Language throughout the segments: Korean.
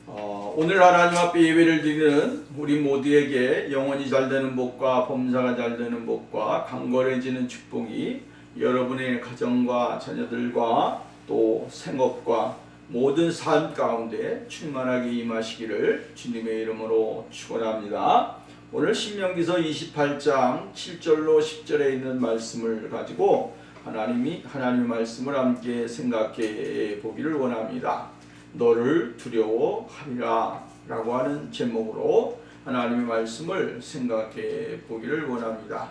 오늘 하나님 앞에 예배를 드리는 우리 모두에게 영혼이 잘 되는 복과 범사가 잘 되는 복과 강건해지는 축복이 여러분의 가정과 자녀들과 또 생업과 모든 삶 가운데 충만하게 임하시기를 주님의 이름으로 축원합니다. 오늘 신명기서 28장 7절로 10절에 있는 말씀을 가지고 하나님의 말씀을 함께 생각해 보기를 원합니다. 너를 두려워하리라 라고 하는 제목으로 하나님의 말씀을 생각해 보기를 원합니다.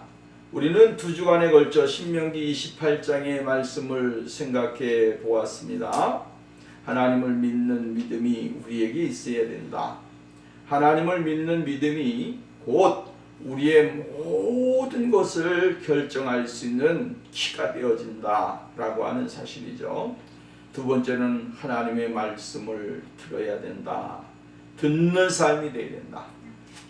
우리는 두 주간에 걸쳐 신명기 28장의 말씀을 생각해 보았습니다. 하나님을 믿는 믿음이 우리에게 있어야 된다. 하나님을 믿는 믿음이 곧 우리의 모든 것을 결정할 수 있는 키가 되어진다 라고 하는 사실이죠. 두 번째는 하나님의 말씀을 들어야 된다. 듣는 삶이 되어야 된다.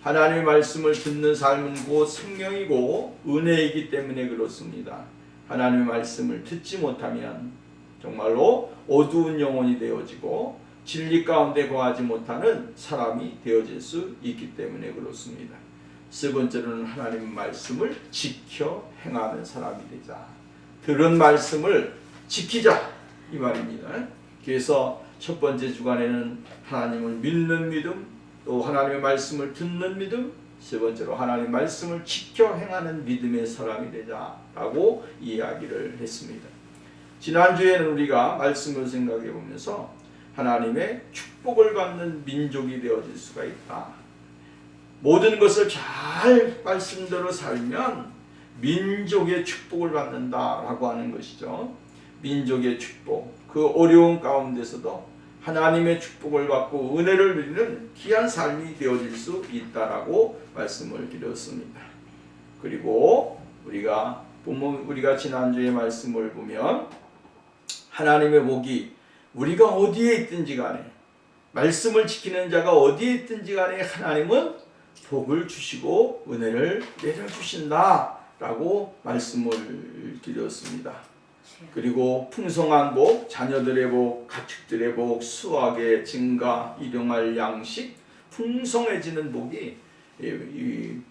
하나님의 말씀을 듣는 삶은 곧 생명이고 은혜이기 때문에 그렇습니다. 하나님의 말씀을 듣지 못하면 정말로 어두운 영혼이 되어지고 진리 가운데 거하지 못하는 사람이 되어질 수 있기 때문에 그렇습니다. 세 번째로는 하나님의 말씀을 지켜 행하는 사람이 되자. 들은 말씀을 지키자 이 말입니다. 그래서 첫 번째 주간에는 하나님을 믿는 믿음, 또 하나님의 말씀을 듣는 믿음, 세 번째로 하나님의 말씀을 지켜 행하는 믿음의 사람이 되자라고 이야기를 했습니다. 지난주에는 우리가 말씀을 생각해 보면서 하나님의 축복을 받는 민족이 되어질 수가 있다. 모든 것을 잘 말씀대로 살면 민족의 축복을 받는다라고 하는 것이죠. 민족의 축복, 그 어려운 가운데서도 하나님의 축복을 받고 은혜를 누리는 귀한 삶이 되어질 수 있다라고 말씀을 드렸습니다. 그리고 우리가 지난주에 말씀을 보면 하나님의 복이 우리가 어디에 있든지 간에 말씀을 지키는 자가 어디에 있든지 간에 하나님은 복을 주시고 은혜를 내려주신다라고 말씀을 드렸습니다. 그리고 풍성한 복, 자녀들의 복, 가축들의 복, 수확의 증가, 일용할 양식, 풍성해지는 복이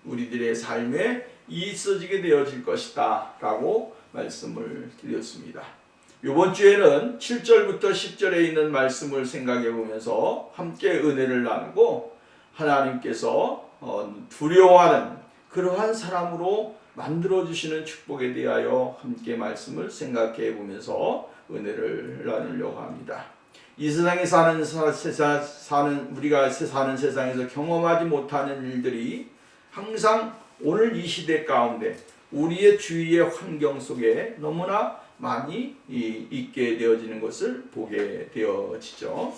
우리들의 삶에 있어지게 되어질 것이다 라고 말씀을 드렸습니다. 이번 주에는 7절부터 10절에 있는 말씀을 생각해 보면서 함께 은혜를 나누고 하나님께서 두려워하는 그러한 사람으로 만들어주시는 축복에 대하여 함께 말씀을 생각해 보면서 은혜를 나누려고 합니다. 이 세상에 우리가 사는 세상에서 경험하지 못하는 일들이 항상 오늘 이 시대 가운데 우리의 주위의 환경 속에 너무나 많이 있게 되어지는 것을 보게 되어지죠.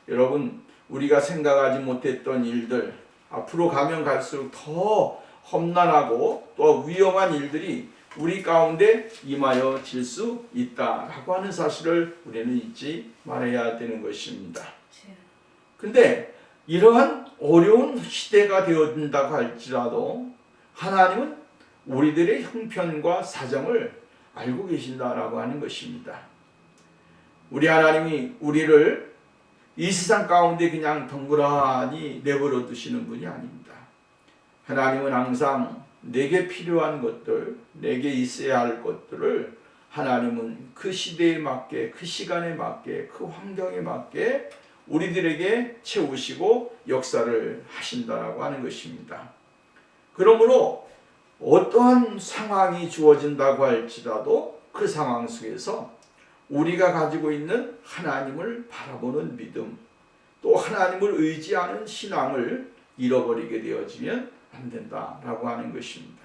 여러분, 우리가 생각하지 못했던 일들, 앞으로 가면 갈수록 더 험난하고 또 위험한 일들이 우리 가운데 임하여 질 수 있다라고 하는 사실을 우리는 잊지 말아야 되는 것입니다. 근데 이러한 어려운 시대가 되어진다고 할지라도 하나님은 우리들의 형편과 사정을 알고 계신다라고 하는 것입니다. 우리 하나님이 우리를 이 세상 가운데 그냥 덩그러니 내버려 두시는 분이 아닙니다. 하나님은 항상 내게 필요한 것들, 내게 있어야 할 것들을 하나님은 그 시대에 맞게, 그 시간에 맞게, 그 환경에 맞게 우리들에게 채우시고 역사를 하신다라고 하는 것입니다. 그러므로 어떠한 상황이 주어진다고 할지라도 그 상황 속에서 우리가 가지고 있는 하나님을 바라보는 믿음, 또 하나님을 의지하는 신앙을 잃어버리게 되어지면 안 된다라고 하는 것입니다.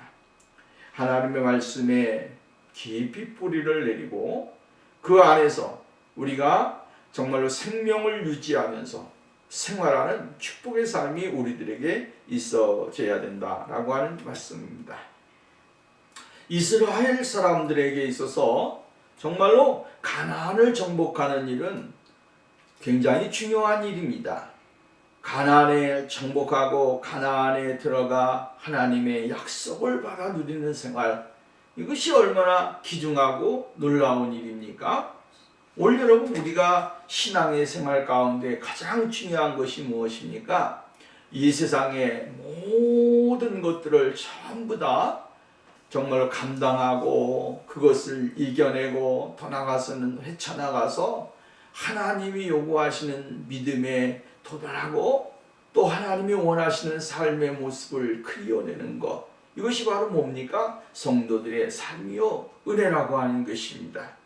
하나님의 말씀에 깊이 뿌리를 내리고 그 안에서 우리가 정말로 생명을 유지하면서 생활하는 축복의 삶이 우리들에게 있어져야 된다라고 하는 말씀입니다. 이스라엘 사람들에게 있어서 정말로 가나안을 정복하는 일은 굉장히 중요한 일입니다. 가나안에 정복하고 가나안에 들어가 하나님의 약속을 받아 누리는 생활, 이것이 얼마나 귀중하고 놀라운 일입니까? 올 여러분, 우리가 신앙의 생활 가운데 가장 중요한 것이 무엇입니까? 이 세상의 모든 것들을 전부 다 정말 감당하고 그것을 이겨내고 더 나아가서는 헤쳐나가서 하나님이 요구하시는 믿음에 도달하고 또 하나님이 원하시는 삶의 모습을 그리워내는 것, 이것이 바로 뭡니까? 성도들의 삶이요 은혜라고 하는 것입니다.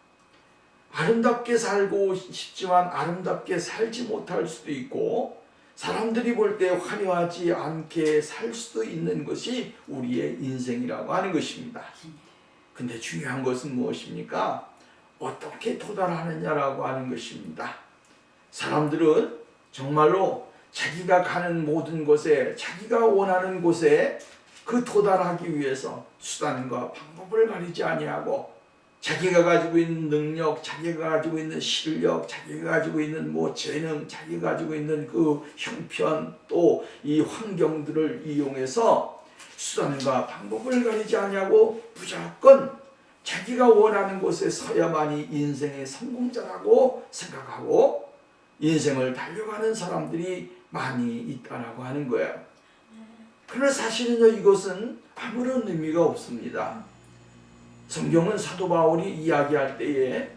아름답게 살고 싶지만 아름답게 살지 못할 수도 있고, 사람들이 볼 때 화려하지 않게 살 수도 있는 것이 우리의 인생이라고 하는 것입니다. 근데 중요한 것은 무엇입니까? 어떻게 도달하느냐라고 하는 것입니다. 사람들은 정말로 자기가 가는 모든 곳에, 자기가 원하는 곳에 그 도달하기 위해서 수단과 방법을 가리지 아니하고, 자기가 가지고 있는 능력, 자기가 가지고 있는 실력, 자기가 가지고 있는 재능, 자기가 가지고 있는 그 형편, 또 이 환경들을 이용해서 수단과 방법을 가리지 아니하고 무조건 자기가 원하는 곳에 서야만이 인생의 성공자라고 생각하고 인생을 달려가는 사람들이 많이 있다라고 하는 거예요. 그러나 사실은요, 이것은 아무런 의미가 없습니다. 성경은 사도 바울이 이야기할 때에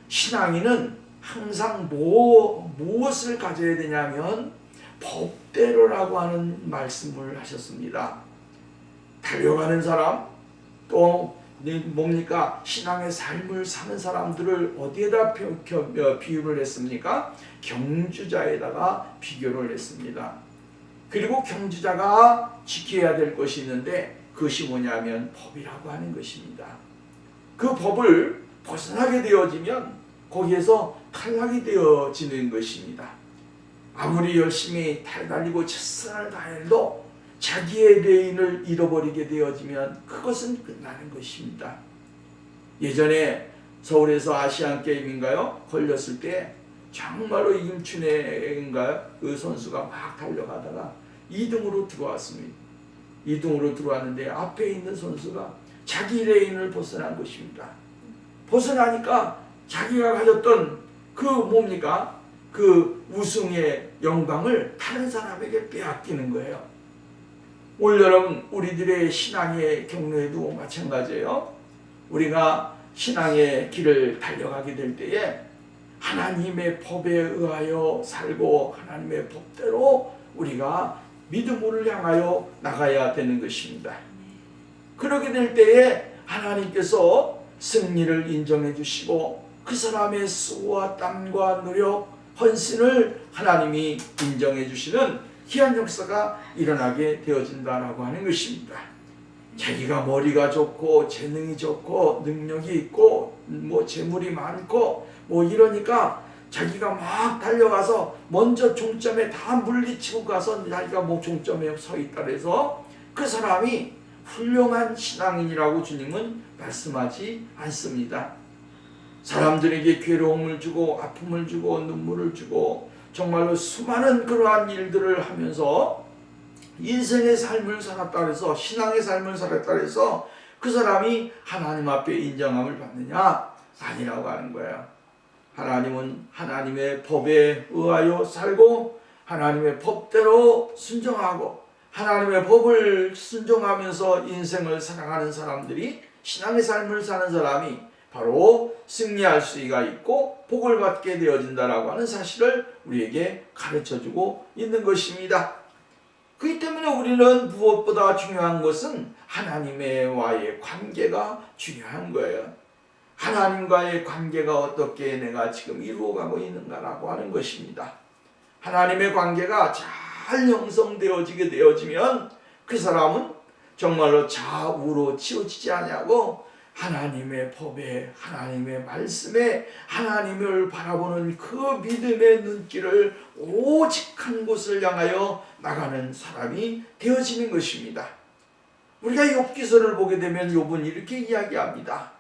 신앙인은 항상 무엇을 가져야 되냐면 법대로라고 하는 말씀을 하셨습니다. 달려가는 사람, 또 뭡니까? 신앙의 삶을 사는 사람들을 어디에다 비유를 했습니까? 경주자에다가 비교를 했습니다. 그리고 경주자가 지켜야 될 것이 있는데 그것이 뭐냐면 법이라고 하는 것입니다. 그 법을 벗어나게 되어지면 거기에서 탈락이 되어지는 것입니다. 아무리 열심히 달달리고 최선을 다해도 자기의 레인을 잃어버리게 되어지면 그것은 끝나는 것입니다. 예전에 서울에서 아시안게임인가요? 걸렸을 때 정말로 임춘혜인가요? 그 선수가 막 달려가다가 2등으로 들어왔습니다. 2등으로 들어왔는데 앞에 있는 선수가 자기 레인을 벗어난 것입니다. 벗어나니까 자기가 가졌던 그 우승의 영광을 다른 사람에게 빼앗기는 거예요. 올 여러분, 우리들의 신앙의 경로에도 마찬가지예요. 우리가 신앙의 길을 달려가게 될 때에 하나님의 법에 의하여 살고 하나님의 법대로 우리가 믿음을 향하여 나가야 되는 것입니다. 그렇게 될 때에 하나님께서 승리를 인정해 주시고 그 사람의 수고와 땀과 노력, 헌신을 하나님이 인정해 주시는 희한 역사가 일어나게 되어진다라고 하는 것입니다. 자기가 머리가 좋고 재능이 좋고 능력이 있고 재물이 많고 이러니까 자기가 막 달려가서 먼저 종점에 다 물리치고 가서 자기가 종점에 서 있다 해서 그 사람이 훌륭한 신앙인이라고 주님은 말씀하지 않습니다. 사람들에게 괴로움을 주고 아픔을 주고 눈물을 주고 정말로 수많은 그러한 일들을 하면서 인생의 삶을 살았다 해서 신앙의 삶을 살았다 해서 그 사람이 하나님 앞에 인정함을 받느냐? 아니라고 하는 거예요. 하나님은 하나님의 법에 의하여 살고 하나님의 법대로 순종하고 하나님의 법을 순종하면서 인생을 살아가는 사람들이, 신앙의 삶을 사는 사람이 바로 승리할 수가 있고 복을 받게 되어진다라고 하는 사실을 우리에게 가르쳐주고 있는 것입니다. 그렇기 때문에 우리는 무엇보다 중요한 것은 하나님과의 관계가 중요한 거예요. 하나님과의 관계가 어떻게 내가 지금 이루어가고 있는가라고 하는 것입니다. 하나님의 관계가 잘 형성되어지게 되어지면 그 사람은 정말로 좌우로 치우치지 않냐고 하나님의 법에, 하나님의 말씀에 하나님을 바라보는 그 믿음의 눈길을 오직 한 곳을 향하여 나가는 사람이 되어지는 것입니다. 우리가 욥기서를 보게 되면 욥은 이렇게 이야기합니다.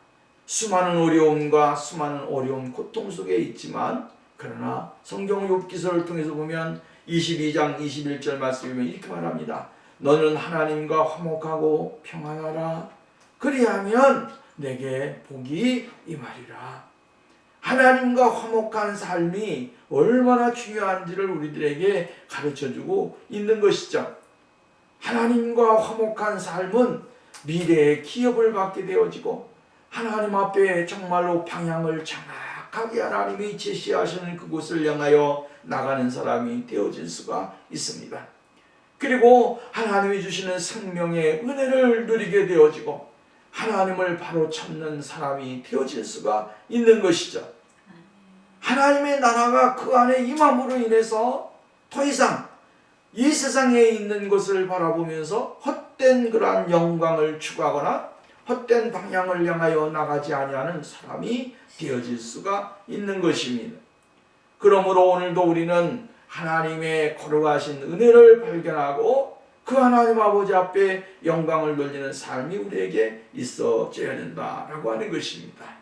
수많은 어려움과 수많은 어려움, 고통 속에 있지만 그러나 성경 욥기서를 통해서 보면 22장 21절 말씀이면 이렇게 말합니다. 너는 하나님과 화목하고 평안하라. 그리하면 내게 복이 임하리라. 하나님과 화목한 삶이 얼마나 중요한지를 우리들에게 가르쳐주고 있는 것이죠. 하나님과 화목한 삶은 미래의 기업을 받게 되어지고 하나님 앞에 정말로 방향을 정확하게 하나님이 제시하시는 그곳을 향하여 나가는 사람이 되어질 수가 있습니다. 그리고 하나님이 주시는 생명의 은혜를 누리게 되어지고 하나님을 바로 찾는 사람이 되어질 수가 있는 것이죠. 하나님의 나라가 그 안에 임함으로 인해서 더 이상 이 세상에 있는 것을 바라보면서 헛된 그러한 영광을 추구하거나 헛된 방향을 향하여 나가지 아니하는 사람이 되어질 수가 있는 것입니다. 그러므로 오늘도 우리는 하나님의 거룩하신 은혜를 발견하고 그 하나님 아버지 앞에 영광을 돌리는 삶이 우리에게 있어져야 된다라고 하는 것입니다.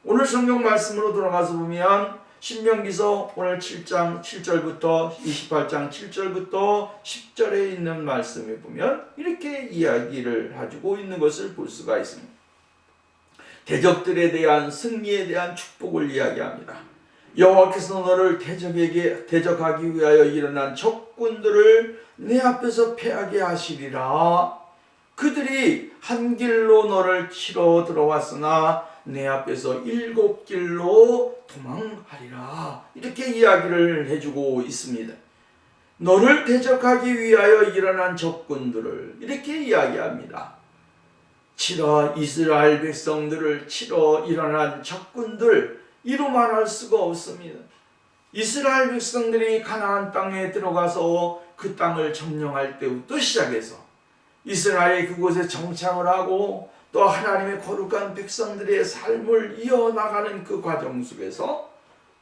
오늘 성경 말씀으로 돌아가서 보면 신명기서 오늘 7장 7절부터 28장 7절부터 10절에 있는 말씀에 보면 이렇게 이야기를 가지고 있는 것을 볼 수가 있습니다. 대적들에 대한 승리에 대한 축복을 이야기합니다. 여호와께서 너를 대적하기 위하여 일어난 적군들을 내 앞에서 패하게 하시리라. 그들이 한 길로 너를 치러 들어왔으나 내 앞에서 7길로 도망하리라. 이렇게 이야기를 해주고 있습니다. 너를 대적하기 위하여 일어난 적군들을 이렇게 이야기합니다. 치러 이스라엘 백성들을 치러 일어난 적군들, 이루 말할 수가 없습니다. 이스라엘 백성들이 가나안 땅에 들어가서 그 땅을 점령할 때부터 시작해서 이스라엘이 그곳에 정착을 하고 또 하나님의 거룩한 백성들의 삶을 이어나가는 그 과정 속에서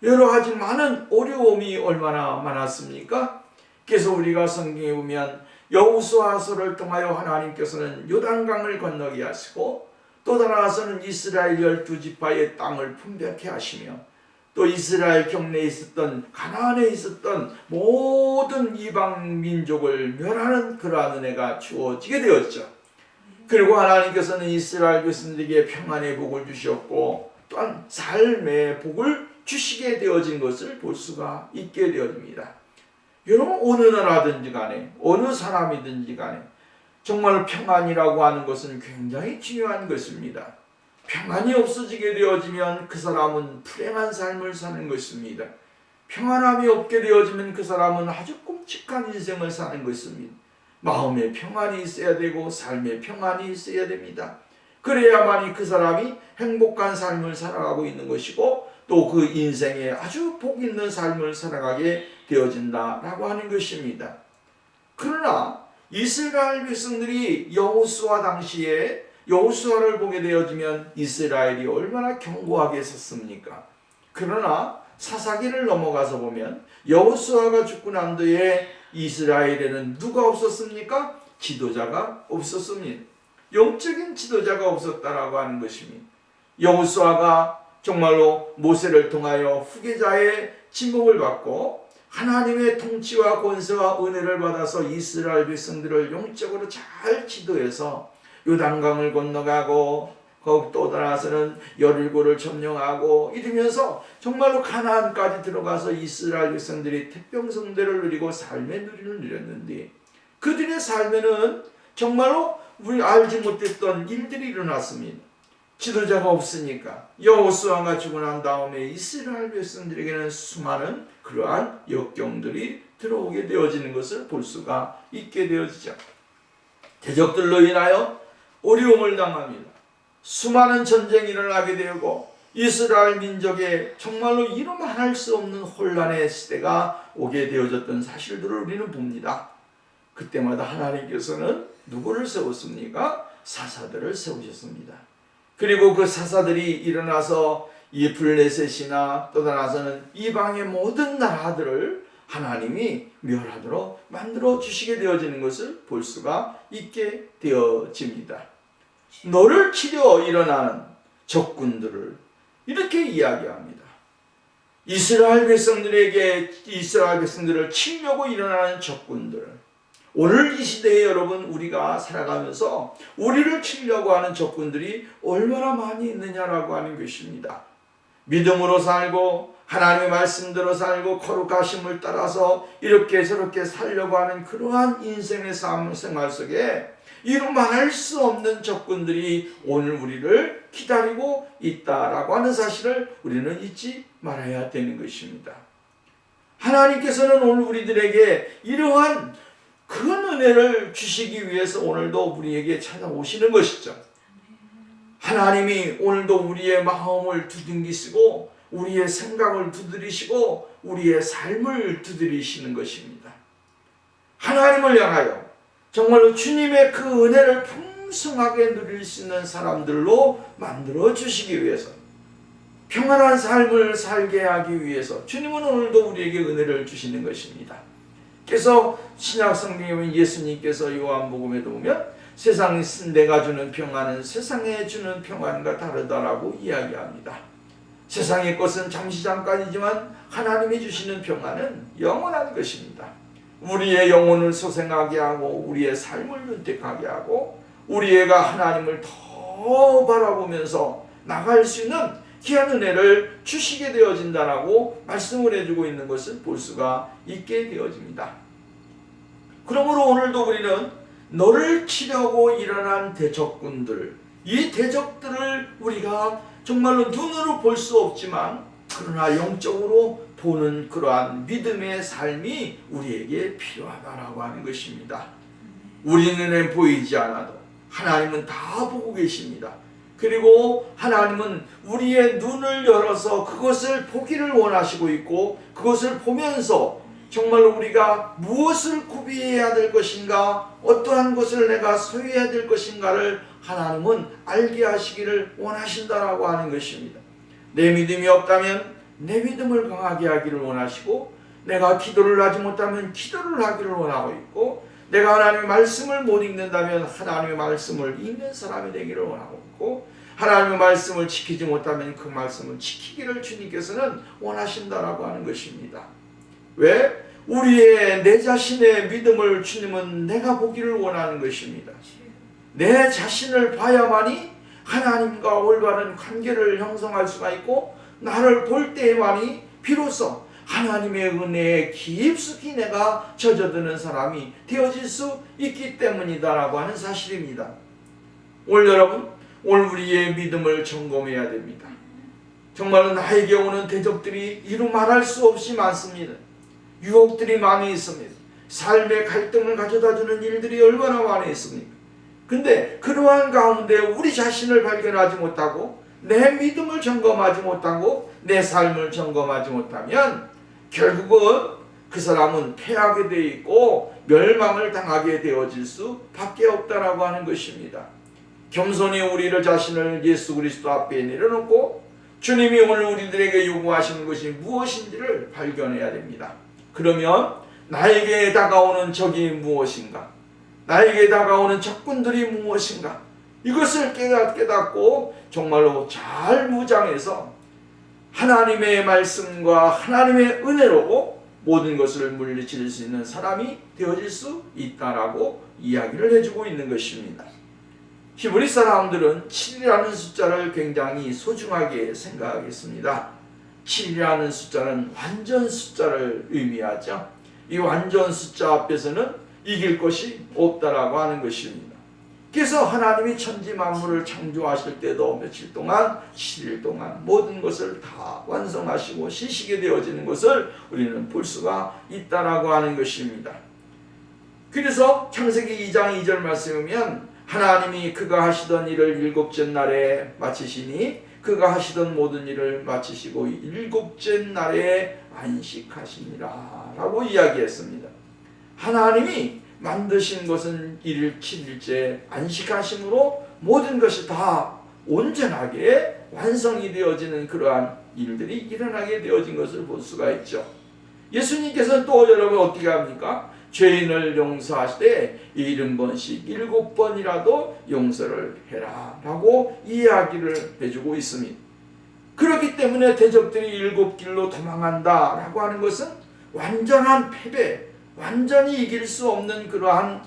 여러 가지 많은 어려움이 얼마나 많았습니까? 그래서 우리가 성경에 보면 여호수아서를 통하여 하나님께서는 요단강을 건너게 하시고 또 나아가서는 이스라엘 12지파의 땅을 분배케 하시며 또 이스라엘 경내에 있었던 가나안에 있었던 모든 이방 민족을 멸하는 그러한 은혜가 주어지게 되었죠. 그리고 하나님께서는 이스라엘 백성들에게 평안의 복을 주셨고 또한 삶의 복을 주시게 되어진 것을 볼 수가 있게 되어집니다. 여러분, 어느 나라든지 간에 어느 사람이든지 간에 정말 평안이라고 하는 것은 굉장히 중요한 것입니다. 평안이 없어지게 되어지면 그 사람은 불행한 삶을 사는 것입니다. 평안함이 없게 되어지면 그 사람은 아주 끔찍한 인생을 사는 것입니다. 마음의 평안이 있어야 되고 삶의 평안이 있어야 됩니다. 그래야만이 그 사람이 행복한 삶을 살아가고 있는 것이고 또 그 인생에 아주 복 있는 삶을 살아가게 되어진다라고 하는 것입니다. 그러나 이스라엘 백성들이 여호수아 당시에 여호수아를 보게 되어지면 이스라엘이 얼마나 견고하게 섰습니까? 그러나 사사기를 넘어가서 보면 여호수아가 죽고 난 뒤에 이스라엘에는 누가 없었습니까? 지도자가 없었습니다. 영적인 지도자가 없었다라고 하는 것입니다. 여호수아가 정말로 모세를 통하여 후계자의 지목을 받고 하나님의 통치와 권세와 은혜를 받아서 이스라엘 백성들을 영적으로 잘 지도해서 요단강을 건너가고 거기 또 나아가서는 여리고를 점령하고 이러면서 정말로 가나안까지 들어가서 이스라엘 백성들이 태평성대를 누리고 삶의 누리를 누렸는데 그들의 삶에는 정말로 우리 알지 못했던 일들이 일어났습니다. 지도자가 없으니까 여호수아가 죽고 난 다음에 이스라엘 백성들에게는 수많은 그러한 역경들이 들어오게 되어지는 것을 볼 수가 있게 되어지죠. 대적들로 인하여 어려움을 당합니다. 수많은 전쟁이 일어나게 되고 이스라엘 민족의 정말로 이루말할 수 없는 혼란의 시대가 오게 되어졌던 사실들을 우리는 봅니다. 그때마다 하나님께서는 누구를 세웠습니까? 사사들을 세우셨습니다. 그리고 그 사사들이 일어나서 이 블레셋이나 또 나아가서는 이방의 모든 나라들을 하나님이 멸하도록 만들어 주시게 되어지는 것을 볼 수가 있게 되어집니다. 너를 치려 일어나는 적군들을 이렇게 이야기합니다. 이스라엘 백성들을 치려고 일어나는 적군들. 오늘 이 시대에 여러분 우리가 살아가면서 우리를 치려고 하는 적군들이 얼마나 많이 있느냐라고 하는 것입니다. 믿음으로 살고 하나님의 말씀대로 살고 거룩하심을 따라서 이렇게 저렇게 살려고 하는 그러한 인생의 생활 속에 이루 말할 수 없는 적군들이 오늘 우리를 기다리고 있다라고 하는 사실을 우리는 잊지 말아야 되는 것입니다. 하나님께서는 오늘 우리들에게 이러한 큰 은혜를 주시기 위해서 오늘도 우리에게 찾아오시는 것이죠. 하나님이 오늘도 우리의 마음을 두둥기시고 우리의 생각을 두드리시고 우리의 삶을 두드리시는 것입니다. 하나님을 향하여 정말로 주님의 그 은혜를 풍성하게 누릴 수 있는 사람들로 만들어 주시기 위해서, 평안한 삶을 살게 하기 위해서 주님은 오늘도 우리에게 은혜를 주시는 것입니다. 그래서 신약 성경에 예수님께서 요한복음에도 보면 세상이 내가 주는 평안은 세상에 주는 평안과 다르다라고 이야기합니다. 세상의 것은 잠시 잠깐이지만 하나님이 주시는 평안은 영원한 것입니다. 우리의 영혼을 소생하게 하고 우리의 삶을 윤택하게 하고 우리가 하나님을 더 바라보면서 나갈 수 있는 귀한 은혜를 주시게 되어진다라고 말씀을 해주고 있는 것을 볼 수가 있게 되어집니다. 그러므로 오늘도 우리는 너를 치려고 일어난 대적군들, 이 대적들을 우리가 정말로 눈으로 볼 수 없지만 그러나 영적으로 보는 그러한 믿음의 삶이 우리에게 필요하다라고 하는 것입니다. 우리 눈에 보이지 않아도 하나님은 다 보고 계십니다. 그리고 하나님은 우리의 눈을 열어서 그것을 보기를 원하시고 있고 그것을 보면서 정말로 우리가 무엇을 구비해야 될 것인가, 어떠한 것을 내가 소유해야 될 것인가를 하나님은 알게 하시기를 원하신다라고 하는 것입니다. 내 믿음이 없다면 내 믿음을 강하게 하기를 원하시고, 내가 기도를 하지 못하면 기도를 하기를 원하고 있고, 내가 하나님의 말씀을 못 읽는다면 하나님의 말씀을 읽는 사람이 되기를 원하고 있고, 하나님의 말씀을 지키지 못하면 그 말씀을 지키기를 주님께서는 원하신다라고 하는 것입니다. 왜? 우리의 내 자신의 믿음을 주님은 내가 보기를 원하는 것입니다. 내 자신을 봐야만이 하나님과 올바른 관계를 형성할 수가 있고, 나를 볼 때만이 비로소 하나님의 은혜에 깊숙이 내가 젖어드는 사람이 되어질 수 있기 때문이다라고 하는 사실입니다. 오늘 여러분, 오늘 우리의 믿음을 점검해야 됩니다. 정말로 나에게 오는 대적들이 이루 말할 수 없이 많습니다. 유혹들이 많이 있습니다. 삶의 갈등을 가져다주는 일들이 얼마나 많이 있습니까? 근데 그러한 가운데 우리 자신을 발견하지 못하고 내 믿음을 점검하지 못하고 내 삶을 점검하지 못하면 결국은 그 사람은 패하게 되어 있고 멸망을 당하게 되어질 수밖에 없다라고 하는 것입니다. 겸손히 우리를 자신을 예수 그리스도 앞에 내려놓고 주님이 오늘 우리들에게 요구하시는 것이 무엇인지를 발견해야 됩니다. 그러면 나에게 다가오는 적이 무엇인가? 나에게 다가오는 적군들이 무엇인가? 이것을 깨닫고 정말로 잘 무장해서 하나님의 말씀과 하나님의 은혜로 모든 것을 물리칠 수 있는 사람이 되어질 수 있다라고 이야기를 해주고 있는 것입니다. 히브리 사람들은 7이라는 숫자를 굉장히 소중하게 생각하겠습니다. 7이라는 숫자는 완전 숫자를 의미하죠. 이 완전 숫자 앞에서는 이길 것이 없다라고 하는 것입니다. 그래서 하나님이 천지 만물을 창조하실 때도 며칠 동안 7일 동안 모든 것을 다 완성하시고 쉬시게 되어지는 것을 우리는 볼 수가 있다라고 하는 것입니다. 그래서 창세기 2장 2절 말씀이면 하나님이 그가 하시던 일을 7째 날에 마치시니 그가 하시던 모든 일을 마치시고 7째 날에 안식하시니라 라고 이야기했습니다. 하나님이 만드신 것은 1일 7일째 안식하심으로 모든 것이 다 온전하게 완성이 되어지는 그러한 일들이 일어나게 되어진 것을 볼 수가 있죠. 예수님께서는 또 여러분 어떻게 합니까? 죄인을 용서하시되 70번씩 7번이라도 용서를 해라 라고 이야기를 해주고 있습니다. 그렇기 때문에 대적들이 7길로 도망한다 라고 하는 것은 완전한 패배, 완전히 이길 수 없는 그러한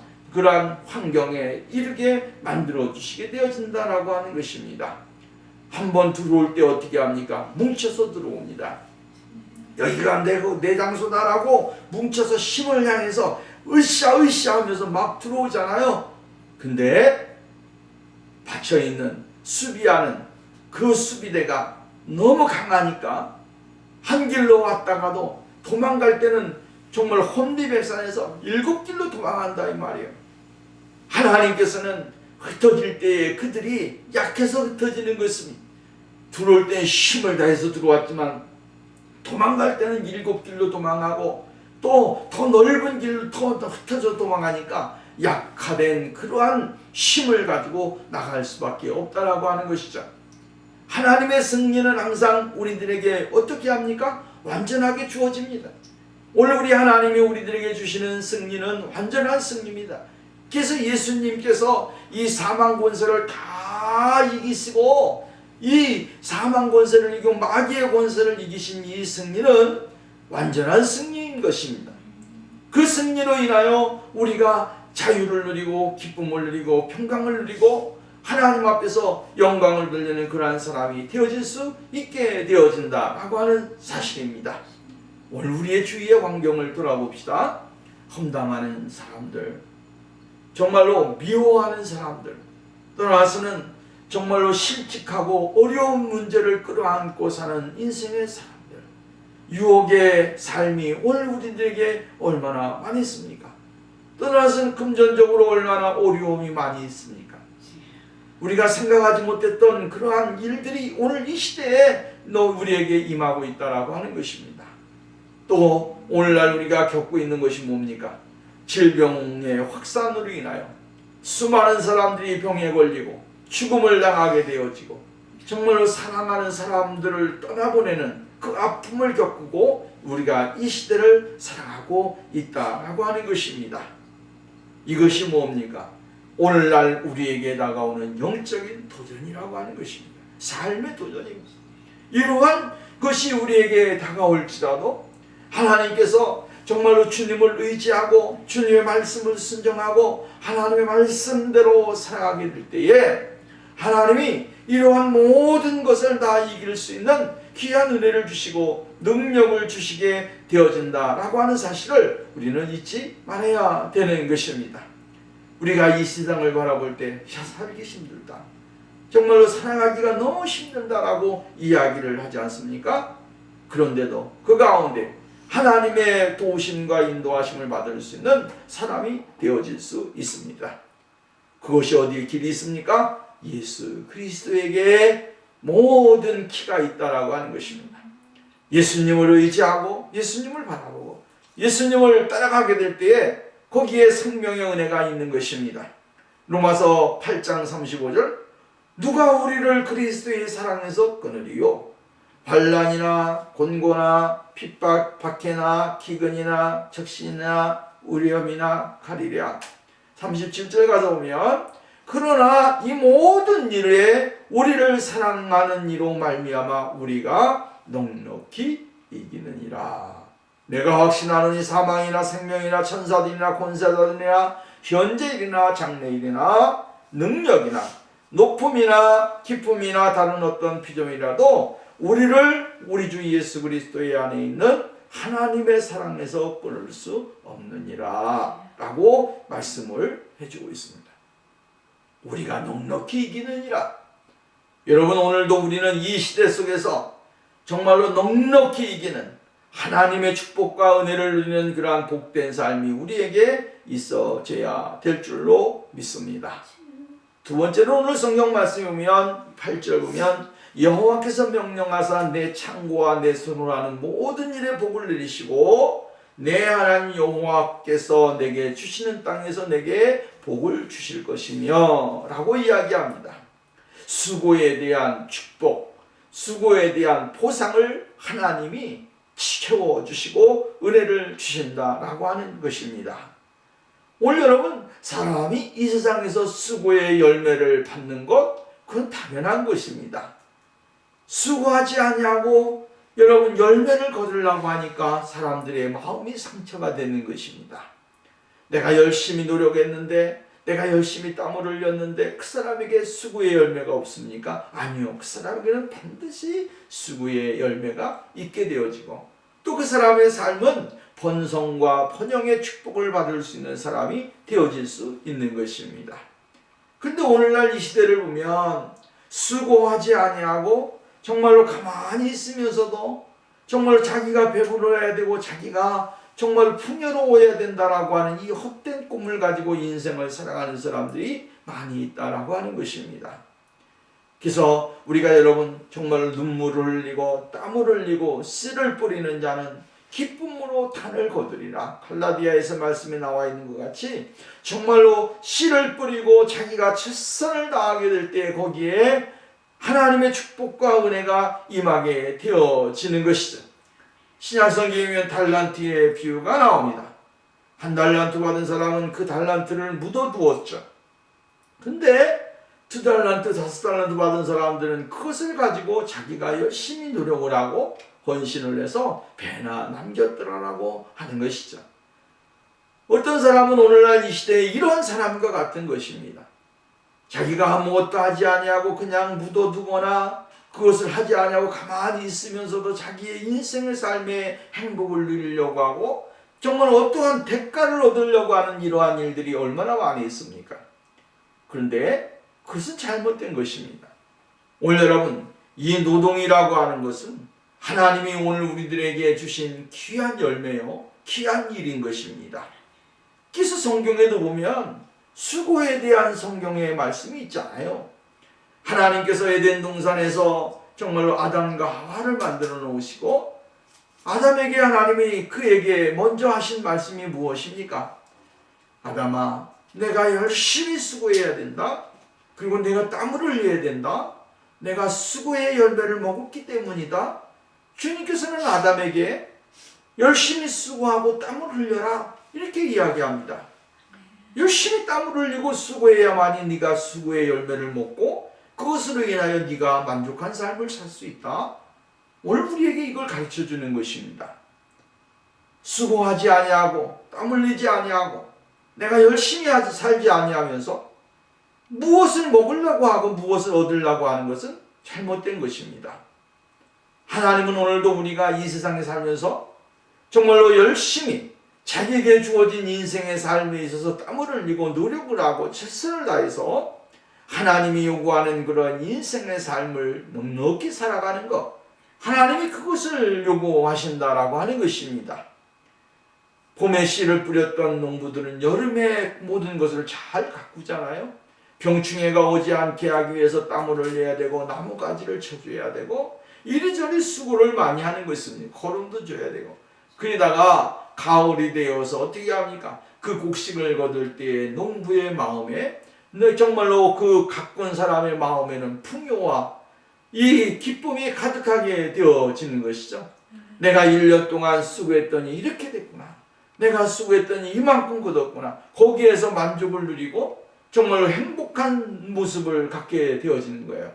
환경에 이르게 만들어 주시게 되어진다라고 하는 것입니다. 한번 들어올 때 어떻게 합니까? 뭉쳐서 들어옵니다. 여기가 내 장소다라고 뭉쳐서 힘을 향해서 으쌰으쌰 하면서 막 들어오잖아요. 근데 받쳐있는 수비하는 그 수비대가 너무 강하니까 한 길로 왔다가도 도망갈 때는 정말 혼비백산해서 7길로 도망간다 이 말이에요. 하나님께서는 흩어질 때에 그들이 약해서 흩어지는 것입니다. 들어올 때는 힘을 다해서 들어왔지만 도망갈 때는 7길로 도망가고 또 더 넓은 길로 더 흩어져 도망가니까 약화된 그러한 힘을 가지고 나갈 수밖에 없다라고 하는 것이죠. 하나님의 승리는 항상 우리들에게 어떻게 합니까? 완전하게 주어집니다. 오늘 우리 하나님이 우리들에게 주시는 승리는 완전한 승리입니다. 그래서 예수님께서 이 사망 권세를 다 이기시고 이 사망 권세를 이기고 마귀의 권세를 이기신 이 승리는 완전한 승리인 것입니다. 그 승리로 인하여 우리가 자유를 누리고 기쁨을 누리고 평강을 누리고 하나님 앞에서 영광을 돌리는 그러한 사람이 되어질 수 있게 되어진다라고 하는 사실입니다. 오늘 우리의 주위의 환경을 돌아봅시다. 험담하는 사람들, 정말로 미워하는 사람들, 떠나서는 정말로 실직하고 어려운 문제를 끌어안고 사는 인생의 사람들, 유혹의 삶이 오늘 우리들에게 얼마나 많이 있습니까? 떠나서는 금전적으로 얼마나 어려움이 많이 있습니까? 우리가 생각하지 못했던 그러한 일들이 오늘 이 시대에 우리에게 임하고 있다라고 하는 것입니다. 또 오늘날 우리가 겪고 있는 것이 뭡니까? 질병의 확산으로 인하여 수많은 사람들이 병에 걸리고 죽음을 당하게 되어지고 정말로 사랑하는 사람들을 떠나보내는 그 아픔을 겪고 우리가 이 시대를 살아가고 있다라고 하는 것입니다. 이것이 뭡니까? 오늘날 우리에게 다가오는 영적인 도전이라고 하는 것입니다. 삶의 도전입니다. 이러한 것이 우리에게 다가올지라도 하나님께서 정말로 주님을 의지하고 주님의 말씀을 순종하고 하나님의 말씀대로 살아가게 될 때에 하나님이 이러한 모든 것을 다 이길 수 있는 귀한 은혜를 주시고 능력을 주시게 되어진다라고 하는 사실을 우리는 잊지 말아야 되는 것입니다. 우리가 이 세상을 바라볼 때 살기 힘들다, 정말로 살아가기가 너무 힘들다라고 이야기를 하지 않습니까? 그런데도 그 가운데 하나님의 도우심과 인도하심을 받을 수 있는 사람이 되어질 수 있습니다. 그것이 어디에 길이 있습니까? 예수 그리스도에게 모든 키가 있다라고 하는 것입니다. 예수님을 의지하고 예수님을 바라보고 예수님을 따라가게 될 때에 거기에 생명의 은혜가 있는 것입니다. 로마서 8장 35절 누가 우리를 그리스도의 사랑에서 끊으리요? 환난이나 곤고나 핍박 박해나 기근이나 적신이나 우려움이나 가리랴. 37절 가서 보면 그러나 이 모든 일에 우리를 사랑하는 이로 말미암아 우리가 넉넉히 이기느니라. 내가 확신하노니 사망이나 생명이나 천사들이나 권세자들이나 현재일이나 장래일이나 능력이나 높음이나 기쁨이나 다른 어떤 피조물이라도 우리를 우리 주 예수 그리스도의 안에 있는 하나님의 사랑에서 끊을 수 없느니라 라고 말씀을 해주고 있습니다. 우리가 넉넉히 이기느니라. 여러분, 오늘도 우리는 이 시대 속에서 정말로 넉넉히 이기는 하나님의 축복과 은혜를 누리는 그러한 복된 삶이 우리에게 있어져야 될 줄로 믿습니다. 두 번째로 오늘 성경 말씀에 보면 8절 보면 여호와께서 명령하사 내 창고와 내 손으로 하는 모든 일에 복을 내리시고 내 하나님 여호와께서 내게 주시는 땅에서 내게 복을 주실 것이며 라고 이야기합니다. 수고에 대한 축복, 수고에 대한 보상을 하나님이 채워주시고 은혜를 주신다라고 하는 것입니다. 오늘 여러분, 사람이 이 세상에서 수고의 열매를 받는 것, 그건 당연한 것입니다. 수고하지 아니하고 여러분 열매를 거두려고 하니까 사람들의 마음이 상처가 되는 것입니다. 내가 열심히 노력했는데 내가 열심히 땀을 흘렸는데 그 사람에게 수고의 열매가 없습니까? 아니요. 그 사람에게는 반드시 수고의 열매가 있게 되어지고 또 그 사람의 삶은 번성과 번영의 축복을 받을 수 있는 사람이 되어질 수 있는 것입니다. 근데 오늘날 이 시대를 보면 수고하지 아니하고 정말로 가만히 있으면서도 정말 자기가 배불러야 되고 자기가 정말 풍요로워야 된다라고 하는 이 헛된 꿈을 가지고 인생을 살아가는 사람들이 많이 있다라고 하는 것입니다. 그래서 우리가 여러분 정말 눈물을 흘리고 땀을 흘리고 씨를 뿌리는 자는 기쁨으로 단을 거두리라. 갈라디아에서 말씀이 나와 있는 것 같이 정말로 씨를 뿌리고 자기가 최선을 다하게 될 때 거기에 하나님의 축복과 은혜가 임하게 되어지는 것이죠. 신약성경에 보면 달란트의 비유가 나옵니다. 한 달란트 받은 사람은 그 달란트를 묻어두었죠. 근데 2달란트, 5달란트 받은 사람들은 그것을 가지고 자기가 열심히 노력을 하고 헌신을 해서 배나 남겼더라라고 하는 것이죠. 어떤 사람은 오늘날 이 시대에 이런 사람과 같은 것입니다. 자기가 아무것도 하지 아니하고 그냥 묻어두거나 그것을 하지 아니하고 가만히 있으면서도 자기의 인생의 삶의 행복을 누리려고 하고 정말 어떠한 대가를 얻으려고 하는 이러한 일들이 얼마나 많이 있습니까? 그런데 그것은 잘못된 것입니다. 오늘 여러분, 이 노동이라고 하는 것은 하나님이 오늘 우리들에게 주신 귀한 열매요, 귀한 일인 것입니다. 그래서 성경에도 보면 수고에 대한 성경의 말씀이 있잖아요. 하나님께서 에덴 동산에서 정말로 아담과 하와를 만들어 놓으시고 아담에게 하나님이 그에게 먼저 하신 말씀이 무엇입니까? 아담아, 내가 열심히 수고해야 된다. 그리고 내가 땀을 흘려야 된다. 내가 수고의 열매를 먹었기 때문이다. 주님께서는 아담에게 열심히 수고하고 땀을 흘려라 이렇게 이야기합니다. 열심히 땀을 흘리고 수고해야만이 네가 수고의 열매를 먹고 그것으로 인하여 네가 만족한 삶을 살 수 있다. 오늘 우리에게 이걸 가르쳐 주는 것입니다. 수고하지 아니하고 땀 흘리지 아니하고 내가 열심히 살지 아니하면서 무엇을 먹으려고 하고 무엇을 얻으려고 하는 것은 잘못된 것입니다. 하나님은 오늘도 우리가 이 세상에 살면서 정말로 열심히 자기에게 주어진 인생의 삶에 있어서 땀을 흘리고 노력을 하고 최선을 다해서 하나님이 요구하는 그런 인생의 삶을 넉넉히 살아가는 것, 하나님이 그것을 요구하신다라고 하는 것입니다. 봄에 씨를 뿌렸던 농부들은 여름에 모든 것을 잘 가꾸잖아요. 병충해가 오지 않게 하기 위해서 땀을 흘려야 되고 나무가지를 쳐줘야 되고 이리저리 수고를 많이 하는 것입니다. 거름도 줘야 되고 그러다가 가을이 되어서 어떻게 합니까? 그 곡식을 거둘 때 농부의 마음에 정말로 그 가꾼 사람의 마음에는 풍요와 이 기쁨이 가득하게 되어지는 것이죠. 내가 1년 동안 수고했더니 이렇게 됐구나. 내가 수고했더니 이만큼 거뒀구나. 거기에서 만족을 누리고 정말로 행복한 모습을 갖게 되어지는 거예요.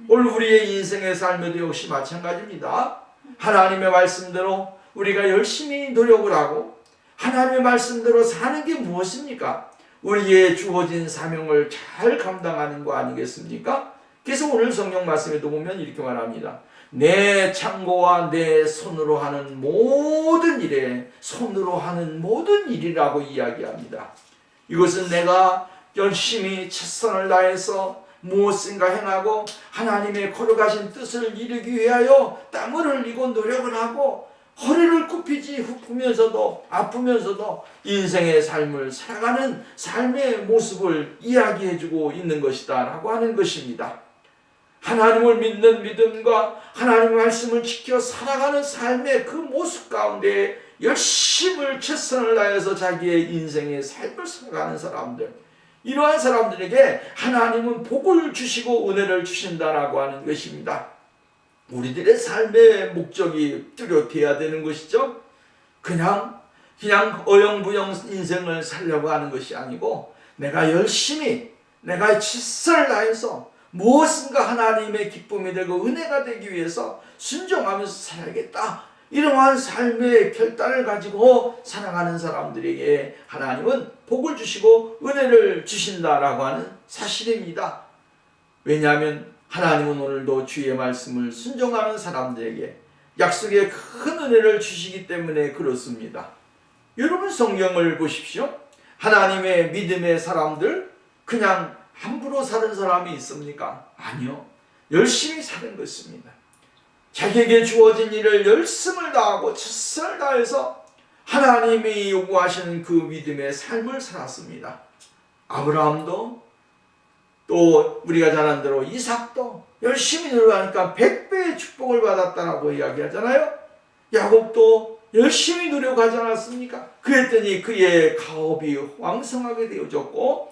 오늘 우리의 인생의 삶에도 역시 마찬가지입니다. 하나님의 말씀대로 우리가 열심히 노력을 하고 하나님의 말씀대로 사는 게 무엇입니까? 우리의 주어진 사명을 잘 감당하는 거 아니겠습니까? 그래서 오늘 성경 말씀에도 보면 이렇게 말합니다. 내 창고와 내 손으로 하는 모든 일에 손으로 하는 모든 일이라고 이야기합니다. 이것은 내가 열심히 최선을 다해서 무엇인가 행하고 하나님의 거룩하신 뜻을 이루기 위하여 땀을 흘리고 노력을 하고 허리를 굽히지 굽으면서도 아프면서도 인생의 삶을 살아가는 삶의 모습을 이야기해주고 있는 것이다 라고 하는 것입니다. 하나님을 믿는 믿음과 하나님의 말씀을 지켜 살아가는 삶의 그 모습 가운데 열심을 최선을 다해서 자기의 인생의 삶을 살아가는 사람들, 이러한 사람들에게 하나님은 복을 주시고 은혜를 주신다라고 하는 것입니다. 우리들의 삶의 목적이 뚜렷해야 되는 것이죠. 그냥 어영부영 인생을 살려고 하는 것이 아니고 내가 열심히 내가 최선을 다해서 무엇인가 하나님의 기쁨이 되고 은혜가 되기 위해서 순종하면서 살아야겠다. 이러한 삶의 결단을 가지고 살아가는 사람들에게 하나님은 복을 주시고 은혜를 주신다라고 하는 사실입니다. 왜냐하면 하나님은 오늘도 주의 말씀을 순종하는 사람들에게 약속의 큰 은혜를 주시기 때문에 그렇습니다. 여러분 성경을 보십시오. 하나님의 믿음의 사람들 그냥 함부로 사는 사람이 있습니까? 아니요. 열심히 사는 것입니다. 자기에게 주어진 일을 열심을 다하고 최선을 다해서 하나님이 요구하시는 그 믿음의 삶을 살았습니다. 아브라함도 또 우리가 잘 아는 대로 이삭도 열심히 노력하니까 100배의 축복을 받았다라고 이야기하잖아요. 야곱도 열심히 노력하지 않았습니까? 그랬더니 그의 가업이 왕성하게 되어졌고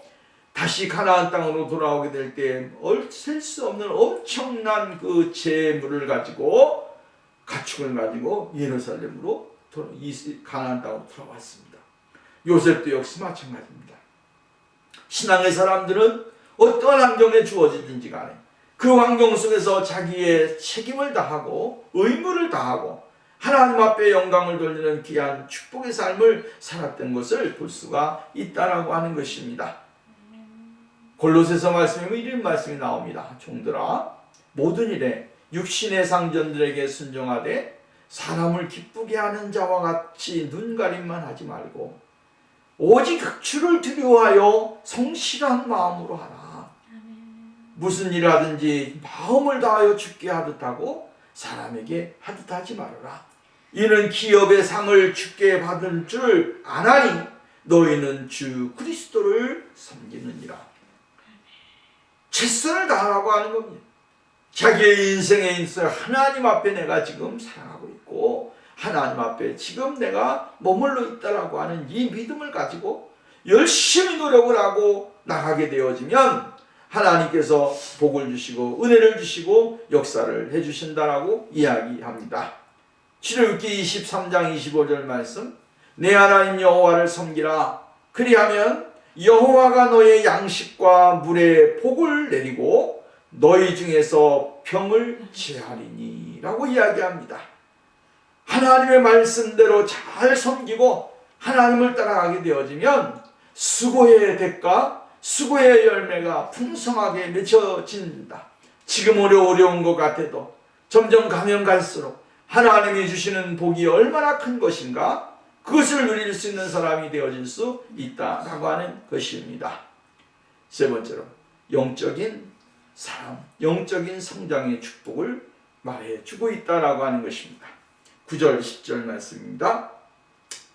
다시 가나안 땅으로 돌아오게 될 때 셀 수 없는 엄청난 그 재물을 가지고 가축을 가지고 예루살렘으로 가나안 땅으로 돌아왔습니다. 요셉도 역시 마찬가지입니다. 신앙의 사람들은 어떠한 환경에 주어지든지 간에 그 환경 속에서 자기의 책임을 다하고 의무를 다하고 하나님 앞에 영광을 돌리는 귀한 축복의 삶을 살았던 것을 볼 수가 있다라고 하는 것입니다. 골로새서 말씀에 이런 말씀이 나옵니다. 종들아 모든 일에 육신의 상전들에게 순종하되 사람을 기쁘게 하는 자와 같이 눈가림만 하지 말고 오직 흑추를 두려워하여 성실한 마음으로 하라. 무슨 일을 하든지 마음을 다하여 주께 하듯 하고 사람에게 하듯 하지 말아라. 이는 기업의 상을 주께 받은 줄 아나니 너희는 주 그리스도를 섬기느니라. 최선을 다하라고 하는 겁니다. 자기의 인생에 있어 하나님 앞에 내가 지금 살아가고 있고 하나님 앞에 지금 내가 머물러 있다라고 하는 이 믿음을 가지고 열심히 노력을 하고 나가게 되어지면 하나님께서 복을 주시고 은혜를 주시고 역사를 해주신다라고 이야기합니다. 출애굽기 23장 25절 말씀, 내 하나님 여호와를 섬기라. 그리하면 여호와가 너의 양식과 물에 복을 내리고 너희 중에서 병을 제하리니 라고 이야기합니다. 하나님의 말씀대로 잘 섬기고 하나님을 따라가게 되어지면 수고의 대가, 수고의 열매가 풍성하게 맺혀진다. 지금 어려운 것 같아도 점점 가면 갈수록 하나님이 주시는 복이 얼마나 큰 것인가, 그것을 누릴 수 있는 사람이 되어질 수 있다라고 하는 것입니다. 세 번째로 영적인 사람, 영적인 성장의 축복을 말해주고 있다라고 하는 것입니다. 9절 10절 말씀입니다.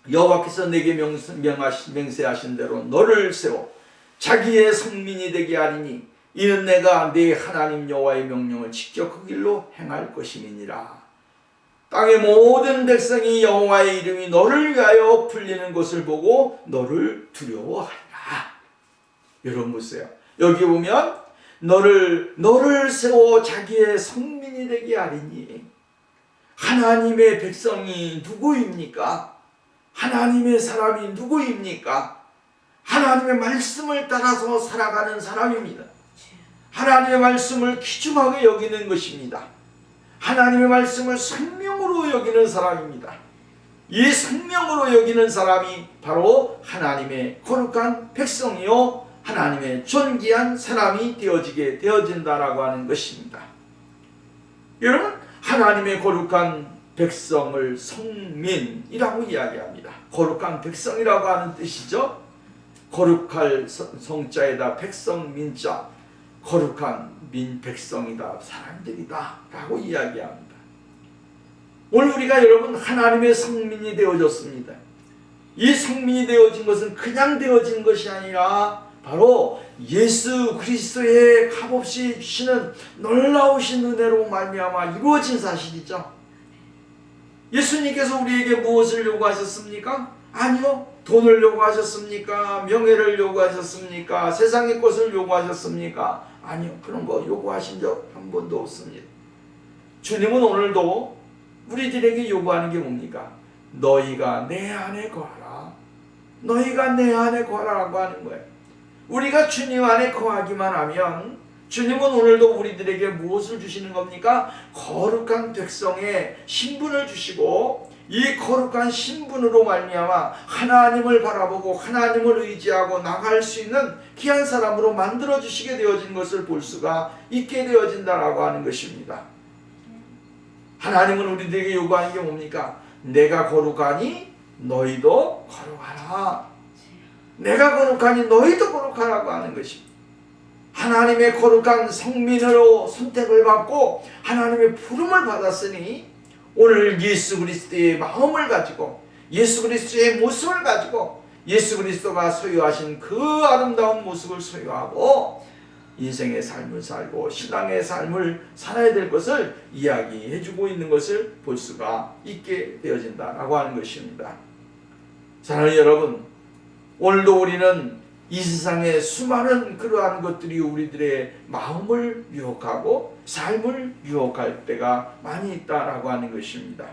여호와께서 내게 맹세하신 대로 너를 세워 자기의 성민이 되게 하리니 이는 내가 내 하나님 여호와의 명령을 지켜 그 길로 행할 것임이니라. 땅의 모든 백성이 여호와의 이름이 너를 위하여 불리는 것을 보고 너를 두려워하리라. 여러분 보세요. 여기 보면 너를 세워 자기의 성민이 되게 하리니, 하나님의 백성이 누구입니까? 하나님의 사람이 누구입니까? 하나님의 말씀을 따라서 살아가는 사람입니다. 하나님의 말씀을 귀중하게 여기는 것입니다. 하나님의 말씀을 생명으로 여기는 사람입니다. 이 생명으로 여기는 사람이 바로 하나님의 거룩한 백성이요 하나님의 존귀한 사람이 되어진다라고 하는 것입니다. 여러분, 하나님의 거룩한 백성을 성민이라고 이야기합니다. 거룩한 백성이라고 하는 뜻이죠. 거룩할 성자에다 백성민자, 거룩한 백성이다, 사람들이다 라고 이야기합니다. 오늘 우리가 여러분 하나님의 성민이 되어졌습니다. 이 성민이 되어진 것은 그냥 되어진 것이 아니라 바로 예수 그리스도의 값없이 주시는 놀라우신 은혜로 말미암아 이루어진 사실이죠. 예수님께서 우리에게 무엇을 요구하셨습니까? 아니요. 돈을 요구하셨습니까? 명예를 요구하셨습니까? 세상의 것을 요구하셨습니까? 아니요. 그런 거 요구하신 적 한 번도 없습니다. 주님은 오늘도 우리들에게 요구하는 게 뭡니까? 너희가 내 안에 거하라. 너희가 내 안에 거하라고 하는 거예요. 우리가 주님 안에 거하기만 하면 주님은 오늘도 우리들에게 무엇을 주시는 겁니까? 거룩한 백성의 신분을 주시고, 이 거룩한 신분으로 말미암아 하나님을 바라보고 하나님을 의지하고 나갈 수 있는 귀한 사람으로 만들어 주시게 되어진 것을 볼 수가 있게 되어진다라고 하는 것입니다. 하나님은 우리들에게 요구하는 게 뭡니까? 내가 거룩하니 너희도 거룩하라. 내가 거룩하니 너희도 거룩하라고 하는 것입니다. 하나님의 거룩한 성민으로 선택을 받고 하나님의 부름을 받았으니, 오늘 예수 그리스도의 마음을 가지고 예수 그리스도의 모습을 가지고 예수 그리스도가 소유하신 그 아름다운 모습을 소유하고 인생의 삶을 살고 신앙의 삶을 살아야 될 것을 이야기해 주고 있는 것을 볼 수가 있게 되어진다라고 하는 것입니다. 사랑하는 여러분, 오늘도 우리는 이 세상의 수많은 그러한 것들이 우리들의 마음을 유혹하고 삶을 유혹할 때가 많이 있다라고 하는 것입니다.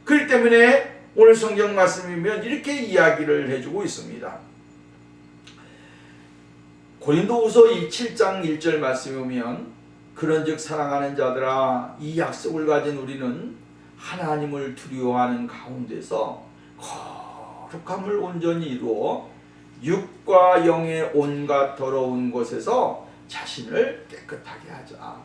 그렇기 때문에 오늘 성경 말씀이면 이렇게 이야기를 해주고 있습니다. 고린도후서 7장 1절 말씀에 보면, 그런즉 사랑하는 자들아, 이 약속을 가진 우리는 하나님을 두려워하는 가운데서 거룩함을 온전히 이루어 육과 영의 온갖 더러운 것에서 자신을 깨끗하게 하자.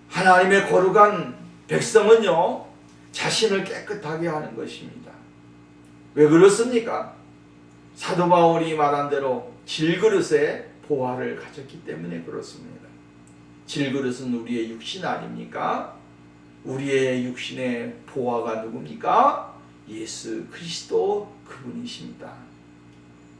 하나님의 거룩한 백성은요, 자신을 깨끗하게 하는 것입니다. 왜 그렇습니까? 사도 바울이 말한 대로 질그릇에 보화를 가졌기 때문에 그렇습니다. 질그릇은 우리의 육신 아닙니까? 우리의 육신의 보화가 누굽니까? 예수 그리스도 그분이십니다.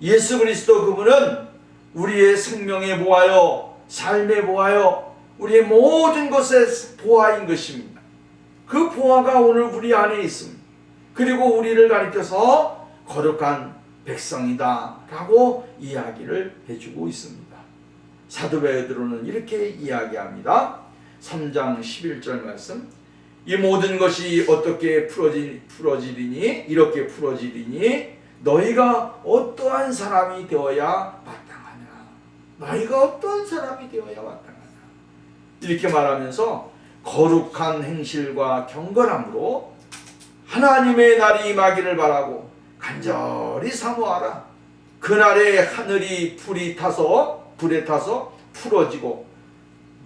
예수 그리스도 그분은 우리의 생명의 보화요, 삶의 보화요, 우리의 모든 것의 보화인 것입니다. 그 보화가 오늘 우리 안에 있습니다. 그리고 우리를 가리켜서 거룩한 백성이다 라고 이야기를 해주고 있습니다. 사도 베드로는 이렇게 이야기합니다. 3장 11절 말씀, 이 모든 것이 어떻게 풀어지리니 이렇게 풀어지리니 너희가 어떠한 사람이 되어야 마땅하냐. 너희가 어떠한 사람이 되어야 마땅하냐. 이렇게 말하면서 거룩한 행실과 경건함으로 하나님의 날이 임하기를 바라고 간절히 사모하라. 그날에 하늘이 불에 타서 풀어지고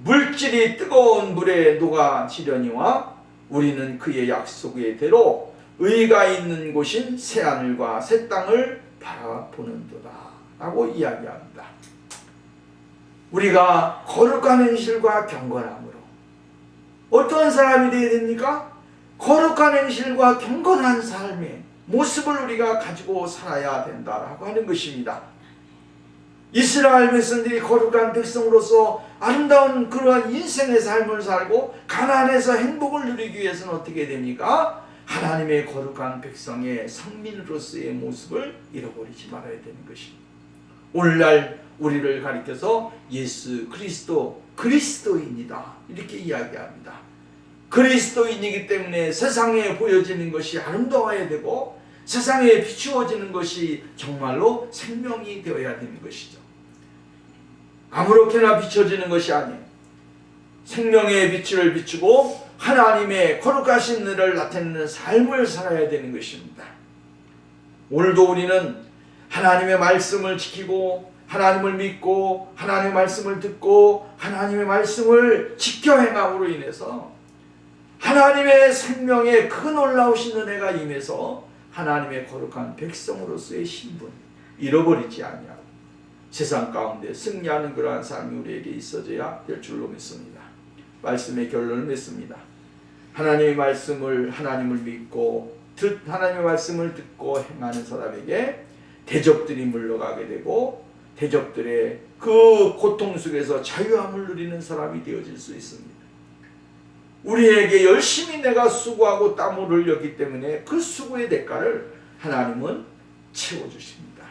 물질이 뜨거운 물에 녹아지려니와 우리는 그의 약속의 대로 의가 있는 곳인 새하늘과 새 땅을 바라보는도다 라고 이야기합니다. 우리가 거룩한 행실과 경건함으로 어떤 사람이 되어야 됩니까? 거룩한 행실과 경건한 삶의 모습을 우리가 가지고 살아야 된다라고 하는 것입니다. 이스라엘 백성들이 거룩한 백성으로서 아름다운 그러한 인생의 삶을 살고 가나안에서 행복을 누리기 위해서는 어떻게 됩니까? 하나님의 거룩한 백성의 성민으로서의 모습을 잃어버리지 말아야 되는 것입니다. 오늘날 우리를 가리켜서 예수 그리스도 그리스도인이다 이렇게 이야기합니다. 그리스도인이기 때문에 세상에 보여지는 것이 아름다워야 되고 세상에 비추어지는 것이 정말로 생명이 되어야 되는 것이죠. 아무렇게나 비춰지는 것이 아니에요. 생명의 빛을 비추고 하나님의 거룩하신 은혜를 나타내는 삶을 살아야 되는 것입니다. 오늘도 우리는 하나님의 말씀을 지키고 하나님을 믿고 하나님의 말씀을 듣고 하나님의 말씀을 지켜 행함으로 인해서 하나님의 생명에 그 놀라우신 은혜가 임해서 하나님의 거룩한 백성으로서의 신분 잃어버리지 아니하고 세상 가운데 승리하는 그러한 삶이 우리에게 있어져야 될 줄로 믿습니다. 말씀의 결론을 맺습니다. 하나님의 말씀을 하나님을 믿고 하나님의 말씀을 듣고 행하는 사람에게 대적들이 물러가게 되고 대적들의 그 고통 속에서 자유함을 누리는 사람이 되어질 수 있습니다. 우리에게 열심히 내가 수고하고 땀을 흘렸기 때문에 그 수고의 대가를 하나님은 채워주십니다.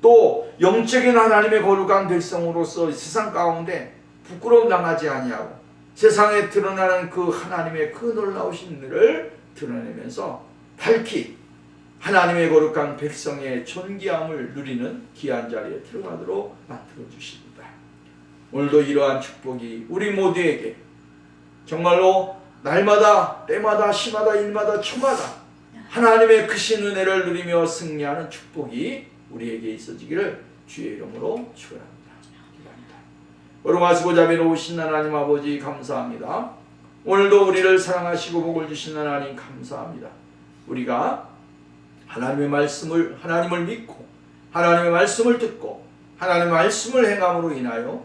또 영적인 하나님의 거룩한 백성으로서 세상 가운데 부끄러움 당하지 아니하고 세상에 드러나는 그 하나님의 그 놀라우신 은혜를 드러내면서 밝히 하나님의 거룩한 백성의 존귀함을 누리는 귀한 자리에 들어가도록 만들어 주십니다. 오늘도 이러한 축복이 우리 모두에게 정말로 날마다 때마다 시마다 일마다 초마다 하나님의 크신 은혜를 누리며 승리하는 축복이 우리에게 있어지기를 주의 이름으로 축원합니다. 기도합니다. 거룩하시고 자비로우신 하나님 아버지 감사합니다. 오늘도 우리를 사랑하시고 복을 주신 하나님 감사합니다. 우리가 하나님의 말씀을 하나님을 믿고 하나님의 말씀을 듣고 하나님의 말씀을 행함으로 인하여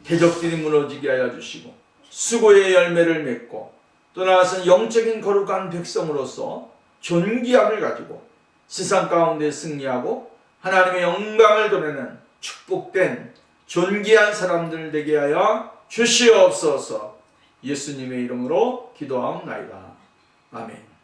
대적들이 무너지게 하여 주시고 수고의 열매를 맺고 또 나아가서는 영적인 거룩한 백성으로서 존귀함을 가지고 세상 가운데 승리하고 하나님의 영광을 드러내는 축복된 존귀한 사람들 되게 하여 주시옵소서. 예수님의 이름으로 기도하옵나이다. 아멘.